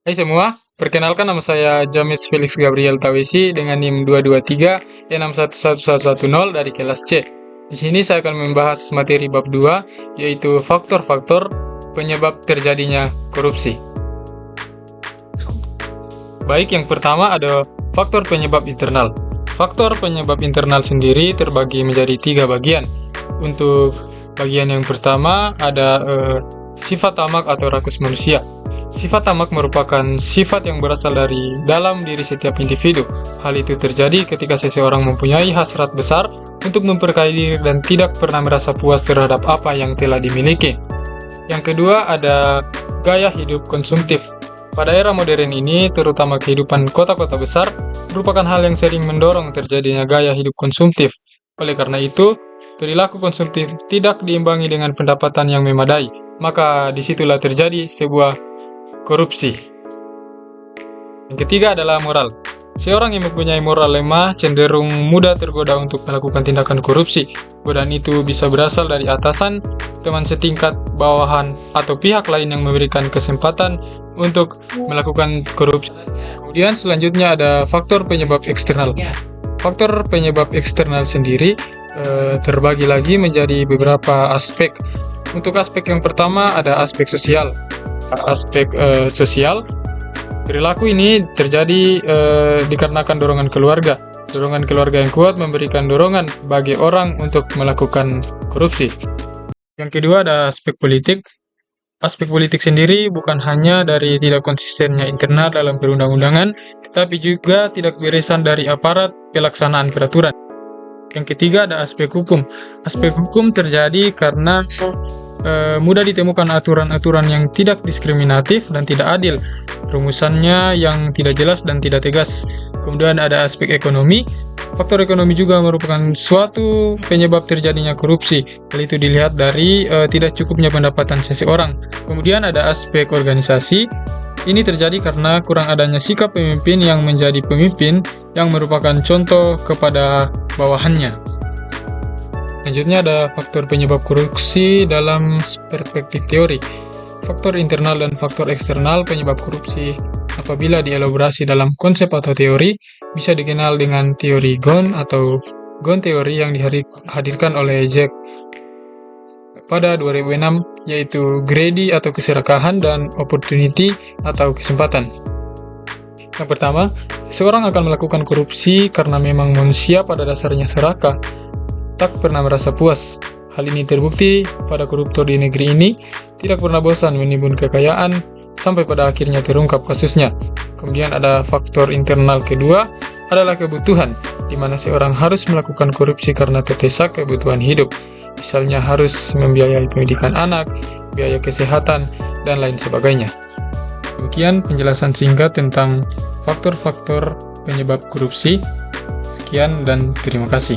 Hai semua, perkenalkan nama saya James Felix Gabriel Tawesi dengan NIM 223-61110 dari kelas C. Di sini saya akan membahas materi bab 2, yaitu faktor-faktor penyebab terjadinya korupsi. Baik, yang pertama ada faktor penyebab internal. Faktor penyebab internal sendiri terbagi menjadi 3 bagian. Untuk bagian yang pertama ada sifat tamak atau rakus manusia. Sifat tamak merupakan sifat yang berasal dari dalam diri setiap individu. Hal itu terjadi ketika seseorang mempunyai hasrat besar untuk memperkaya diri dan tidak pernah merasa puas terhadap apa yang telah dimiliki. Yang kedua ada gaya hidup konsumtif. Pada era modern ini, terutama kehidupan kota-kota besar, merupakan hal yang sering mendorong terjadinya gaya hidup konsumtif. Oleh karena itu, perilaku konsumtif tidak diimbangi dengan pendapatan yang memadai. Maka disitulah terjadi sebuah korupsi. Yang ketiga adalah moral. Seorang yang mempunyai moral lemah cenderung mudah tergoda untuk melakukan tindakan korupsi. Godaan itu bisa berasal dari atasan, teman setingkat, bawahan, atau pihak lain yang memberikan kesempatan untuk melakukan korupsi. Kemudian selanjutnya ada faktor penyebab eksternal. Faktor penyebab eksternal sendiri terbagi lagi menjadi beberapa aspek. Untuk aspek yang pertama ada aspek sosial. Sosial, perilaku ini terjadi dikarenakan dorongan keluarga. Dorongan keluarga yang kuat memberikan dorongan bagi orang untuk melakukan korupsi. Yang kedua ada aspek politik. Aspek politik sendiri bukan hanya dari tidak konsistennya internal dalam perundang-undangan, tetapi juga tidak beresan dari aparat pelaksanaan peraturan. Yang ketiga ada aspek hukum. Aspek hukum terjadi karena mudah ditemukan aturan-aturan yang tidak diskriminatif dan tidak adil, rumusannya yang tidak jelas dan tidak tegas. Kemudian ada aspek ekonomi. Faktor ekonomi juga merupakan suatu penyebab terjadinya korupsi. Hal itu dilihat dari tidak cukupnya pendapatan seseorang. Kemudian ada aspek organisasi. Ini terjadi karena kurang adanya sikap pemimpin yang menjadi pemimpin yang merupakan contoh kepada bawahannya. Selanjutnya ada faktor penyebab korupsi dalam perspektif teori. Faktor internal dan faktor eksternal penyebab korupsi apabila dielaborasi dalam konsep atau teori bisa dikenal dengan teori Ghosn atau Ghosn teori yang dihadirkan oleh Jack pada 2006, yaitu greedy atau keserakahan dan opportunity atau kesempatan. Yang pertama, seseorang akan melakukan korupsi karena memang manusia pada dasarnya serakah, tak pernah merasa puas. Hal ini terbukti pada koruptor di negeri ini tidak pernah bosan menimbun kekayaan sampai pada akhirnya terungkap kasusnya. Kemudian ada faktor internal kedua adalah kebutuhan, di mana seorang harus melakukan korupsi karena terdesak kebutuhan hidup. Misalnya harus membiayai pendidikan anak, biaya kesehatan, dan lain sebagainya. Demikian penjelasan singkat tentang faktor-faktor penyebab korupsi. Sekian dan terima kasih.